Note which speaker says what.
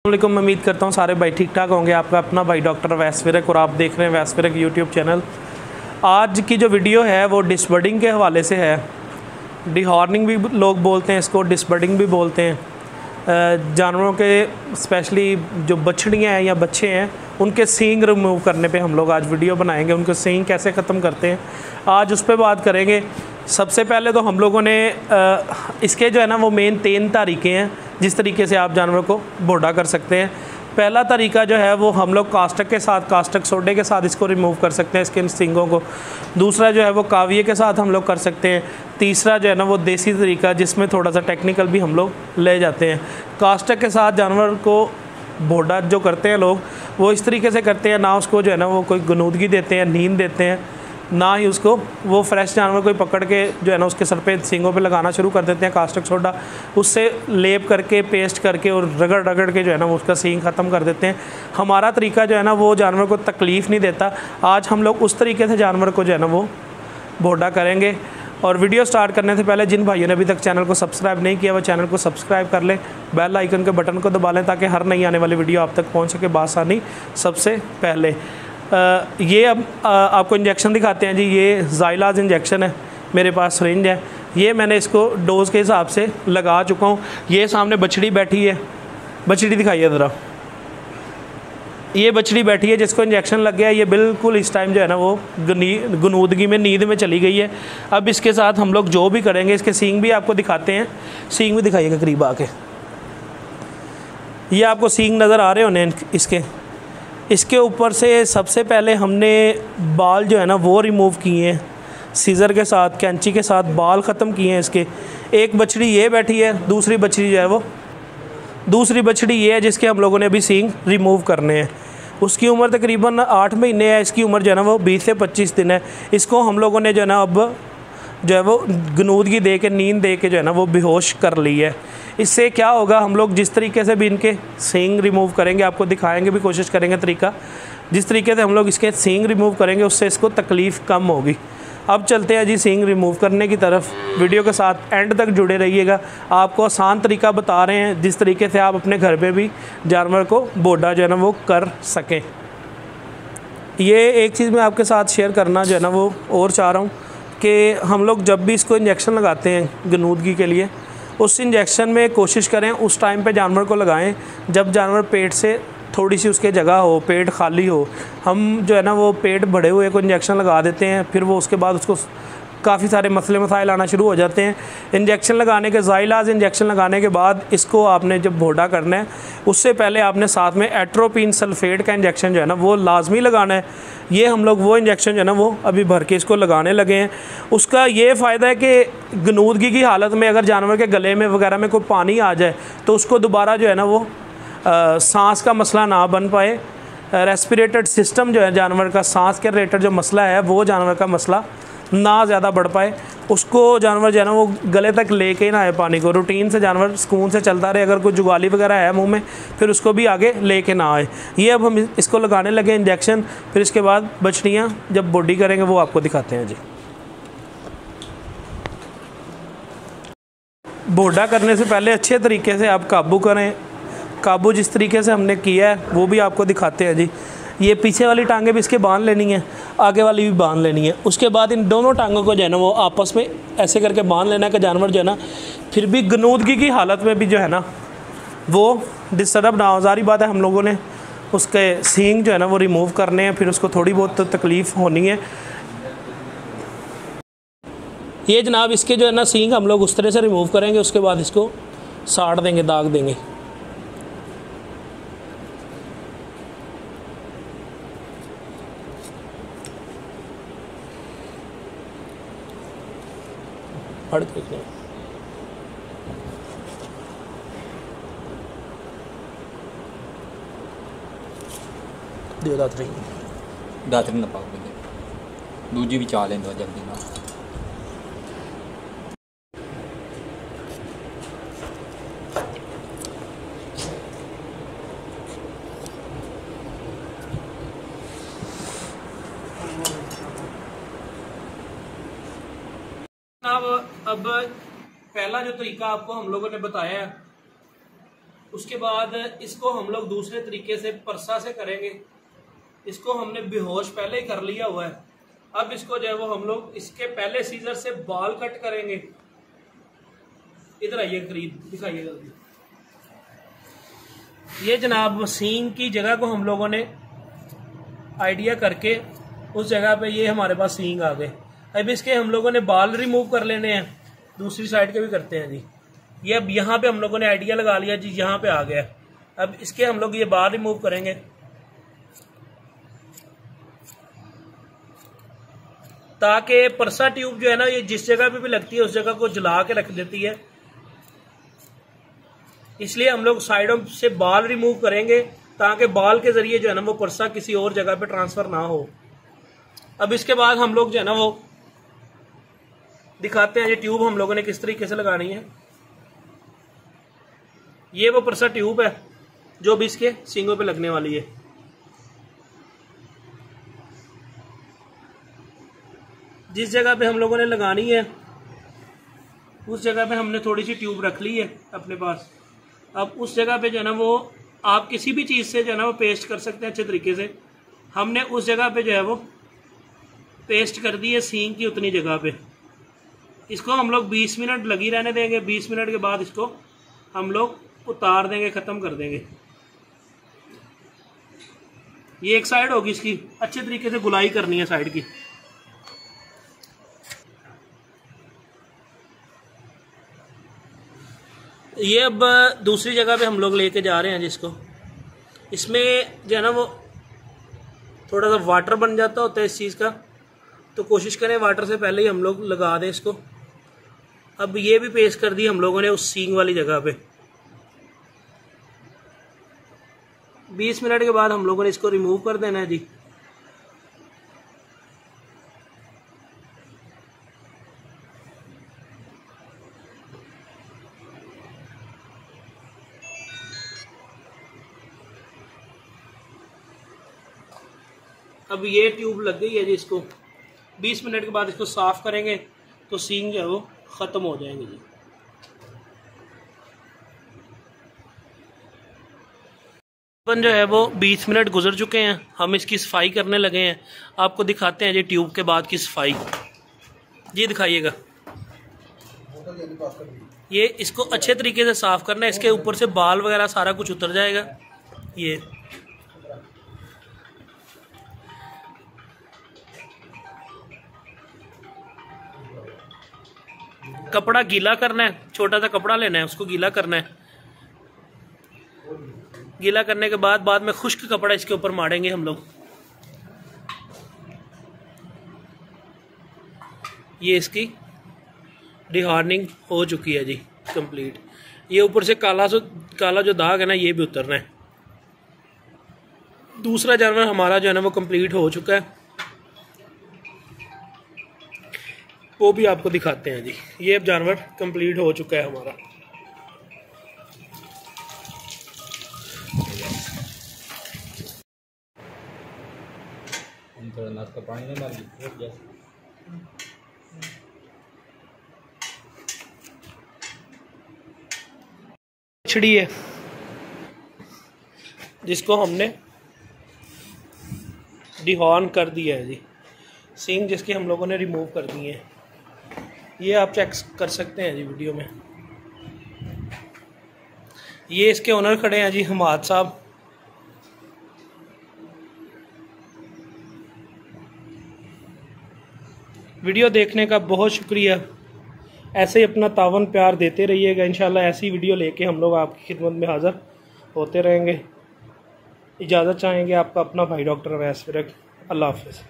Speaker 1: मैं उम्मीद करता हूँ सारे भाई ठीक ठाक होंगे। आपका अपना भाई डॉक्टर वैस विरक और आप देख रहे हैं वैस विरक यूट्यूब चैनल। आज की जो वीडियो है वो डिसबर्डिंग के हवाले से है। डिहॉर्निंग भी लोग बोलते हैं इसको, डिसबर्डिंग भी बोलते हैं। जानवरों के स्पेशली जो बछड़ियाँ हैं या बच्चे हैं उनके सींग रिमूव करने पे हम लोग आज वीडियो बनाएंगे। उनके सींग कैसे ख़त्म करते हैं आज उस पर बात करेंगे। सबसे पहले तो हम लोगों ने इसके जो है ना वो मेन 3 तरीके हैं जिस तरीके से आप जानवर को बोडा कर सकते हैं। पहला तरीका जो है वो हम लोग कास्टक के साथ, कास्टक सोडे के साथ इसको रिमूव कर सकते हैं इसके इन सींगों को। दूसरा जो है वो काविये के साथ हम लोग कर सकते हैं। तीसरा जो है ना वो देसी तरीका जिसमें थोड़ा सा टेक्निकल भी हम लोग ले जाते हैं। कास्टक के साथ जानवर को बोडा जो करते हैं लोग वो इस तरीके से करते हैं, ना उसको जो है ना वो कोई गनूदगी देते हैं, नींद देते हैं, ना ही उसको वो फ्रेश जानवर कोई पकड़ के जो है ना उसके सर पे सींगों पे लगाना शुरू कर देते हैं कास्टक सोडा, उससे लेप करके पेस्ट करके और रगड़ रगड़ के जो है ना वो उसका सींग ख़त्म कर देते हैं। हमारा तरीका जो है ना वो जानवर को तकलीफ़ नहीं देता। आज हम लोग उस तरीके से जानवर को जो है ना वो बोडा करेंगे। और वीडियो स्टार्ट करने से पहले जिन भाइयों ने अभी तक चैनल को सब्सक्राइब नहीं किया वो चैनल को सब्सक्राइब कर लें, बेल आइकन के बटन को दबा लें ताकि हर नई आने वाली वीडियो आप तक पहुँच सके बासानी सबसे पहले। ये अब आपको इंजेक्शन दिखाते हैं जी। ये ज़ाइलाज इंजेक्शन है, मेरे पास सिरिंज है। ये मैंने इसको डोज़ के हिसाब से लगा चुका हूँ। ये सामने बछड़ी बैठी है, बछड़ी दिखाइए ज़रा। ये बछड़ी बैठी है जिसको इंजेक्शन लग गया है। ये बिल्कुल इस टाइम जो है ना वो गनूदगी में, नींद में चली गई है। अब इसके साथ हम लोग जो भी करेंगे, इसके सींग भी आपको दिखाते हैं। सींग भी दिखाइएगा करीब आके। ये आपको सींग नज़र आ रहे होने इसके ऊपर से सबसे पहले हमने बाल जो है ना वो रिमूव किए हैं सीज़र के साथ, कैंची के साथ बाल ख़त्म किए हैं इसके। एक बछड़ी ये बैठी है, दूसरी बछड़ी जो है वो दूसरी बछड़ी ये है जिसके हम लोगों ने अभी सींग रिमूव करने हैं। उसकी उम्र तकरीबन 8 महीने है, इसकी उम्र जो है ना वो 20 से 25 दिन है। इसको हम लोगों ने जो है ना अब जो है वो गनूदगी दे के, नींद दे के जो है ना वो बेहोश कर ली है। इससे क्या होगा, हम लोग जिस तरीके से भी इनके सींग रिमूव करेंगे, आपको दिखाएंगे भी, कोशिश करेंगे तरीका। जिस तरीके से हम लोग इसके सींग रिमूव करेंगे उससे इसको तकलीफ़ कम होगी। अब चलते हैं जी सींग रिमूव करने की तरफ। वीडियो के साथ एंड तक जुड़े रहिएगा। आपको आसान तरीका बता रहे हैं जिस तरीके से आप अपने घर पे भी जानवर को बोडा जो है ना वो कर सकें। ये एक चीज़ मैं आपके साथ शेयर करना जो है ना वो और चाह रहा हूँ कि हम लोग जब भी इसको इंजेक्शन लगाते हैं गनूदगी के लिए, उस इंजेक्शन में कोशिश करें उस टाइम पे जानवर को लगाएं जब जानवर पेट से थोड़ी सी उसके जगह हो, पेट खाली हो। हम जो है ना वो पेट भरे हुए को इंजेक्शन लगा देते हैं, फिर वो उसके बाद उसको काफ़ी सारे मसले मसाइल आना शुरू हो जाते हैं। इंजेक्शन लगाने के, ज़ाइलाज इंजेक्शन लगाने के बाद इसको आपने जब बोडा करना है उससे पहले आपने साथ में एट्रोपिन सल्फेट का इंजेक्शन जो है ना वो लाजमी लगाना है। ये हम लोग वो इंजेक्शन जो है ना वो अभी भर के इसको लगाने लगे हैं। उसका ये फ़ायदा है कि गनूदगी की हालत में अगर जानवर के गले में वगैरह में कोई पानी आ जाए तो उसको दोबारा जो है ना वो सांस का मसला ना बन पाए। रेस्पिरेटेड सिस्टम जो है जानवर का, सांस के रिलेटेड जो मसला है वो जानवर का मसला ना ज़्यादा बढ़ पाए। उसको जानवर जो है ना वो गले तक लेके ना आए पानी को। रूटीन से जानवर सुकून से चलता रहे। अगर कोई जुगाली वगैरह है मुंह में फिर उसको भी आगे लेके ना आए। ये अब हम इसको लगाने लगे इंजेक्शन। फिर इसके बाद बछड़ियाँ जब बॉडी करेंगे वो आपको दिखाते हैं जी। बोडा करने से पहले अच्छे तरीके से आप काबू करें। काबू जिस तरीके से हमने किया है वो भी आपको दिखाते हैं जी। ये पीछे वाली टांगें भी इसके बांध लेनी है, आगे वाली भी बांध लेनी है। उसके बाद इन दोनों टांगों को जो है ना वो आपस में ऐसे करके बांध लेना है कि जानवर जो है ना फिर भी गनूदगी की हालत में भी जो है ना वो डिस्टर्ब ना हो। सारी बात है हम लोगों ने उसके सींग जो है ना वो रिमूव करने हैं, फिर उसको थोड़ी बहुत तो तकलीफ़ होनी है। ये जनाब इसके जो है ना सींग हम लोग उस तरह से रिमूव करेंगे। उसके बाद इसको साड़ देंगे, दाग देंगे।
Speaker 2: दातरी ना पाओ, दूजी भी चाह लेंगे जल्दी ना।
Speaker 1: अब पहला जो तरीका आपको हम लोगों ने बताया है उसके बाद इसको हम लोग दूसरे तरीके से परसा से करेंगे। इसको हमने बेहोश पहले ही कर लिया हुआ है। अब इसको जो है वो हम लोग इसके पहले सीजर से बाल कट करेंगे। इधर आइए करीब, दिखाइए जल्दी। ये जनाब सींग की जगह को हम लोगों ने आइडिया करके उस जगह पे ये हमारे पास सींग आ गए। अब इसके हम लोगों ने बाल रिमूव कर लेने हैं। दूसरी साइड के भी करते हैं जी। ये अब यहाँ पे हम लोगों ने आइडिया लगा लिया जी, यहाँ पे आ गया। अब इसके हम लोग ये बाल रिमूव करेंगे। ताकि परसा ट्यूब जो है ना, ये जिस जगह पे भी लगती है उस जगह को जला के रख देती है। इसलिए हम लोग साइडों से बाल रिमूव करेंगे ताकि बाल के जरिए जो है ना वो परसा किसी और जगह पे ट्रांसफर ना हो। अब इसके बाद हम लोग जो है ना वो दिखाते हैं ये ट्यूब हम लोगों ने किस तरीके से लगानी है। ये वो परसा ट्यूब है जो भी इसके सींगों पे लगने वाली है। जिस जगह पे हम लोगों ने लगानी है उस जगह पे हमने थोड़ी सी ट्यूब रख ली है अपने पास। अब उस जगह पे जो है ना वो आप किसी भी चीज़ से जो है ना वो पेस्ट कर सकते हैं अच्छे तरीके से। हमने उस जगह पे जो है वो पेस्ट कर दी है सींग की उतनी जगह पे। इसको हम लोग 20 मिनट लगी रहने देंगे। 20 मिनट के बाद इसको हम लोग उतार देंगे, ख़त्म कर देंगे। ये एक साइड होगी, इसकी अच्छे तरीके से गुलाई करनी है साइड की। ये अब दूसरी जगह पे हम लोग लेके जा रहे हैं जिसको, इसमें जो है ना वो थोड़ा सा वाटर बन जाता होता है इस चीज़ का, तो कोशिश करें वाटर से पहले ही हम लोग लगा दें इसको। अब ये भी पेस्ट कर दी हम लोगों ने उस सींग वाली जगह पे। 20 मिनट के बाद हम लोगों ने इसको रिमूव कर देना है जी। अब ये ट्यूब लग गई है जी। इसको 20 मिनट के बाद इसको साफ करेंगे तो सींग जो है वो ख़त्म हो जाएंगे जी। अपन जो है वो 20 मिनट गुजर चुके हैं, हम इसकी सफाई करने लगे हैं। आपको दिखाते हैं जी ट्यूब के बाद की सफाई। जी दिखाइएगा। ये इसको अच्छे तरीके से साफ करना है। इसके ऊपर से बाल वगैरह सारा कुछ उतर जाएगा। ये कपड़ा गीला करना है, छोटा सा कपड़ा लेना है, उसको गीला करना है। गीला करने के बाद में खुश्क कपड़ा इसके ऊपर मारेंगे हम लोग। ये इसकी डिहार्डनिंग हो चुकी है जी कंप्लीट। ये ऊपर से काला जो दाग है ना ये भी उतरना है। दूसरा जानवर हमारा जो है ना वो कंप्लीट हो चुका है, वो भी आपको दिखाते हैं जी। ये अब जानवर कंप्लीट हो चुका है हमारा।
Speaker 2: थोड़ा नाश्ता पानी में डाल दीजिए।
Speaker 1: छिड़ी है जिसको हमने डिहॉर्न कर दिया है जी। सींग जिसके हम लोगों ने रिमूव कर दिए हैं। ये आप चेक कर सकते हैं जी वीडियो में। ये इसके ओनर खड़े हैं जी, हमाद साहब। वीडियो देखने का बहुत शुक्रिया। ऐसे ही अपना तावन प्यार देते रहिएगा। इंशाल्लाह ऐसी वीडियो लेके हम लोग आपकी खिदमत में हाज़िर होते रहेंगे। इजाज़त चाहेंगे आपका अपना भाई डॉक्टर अवैस फिरक। अल्लाह हाफ़िज़।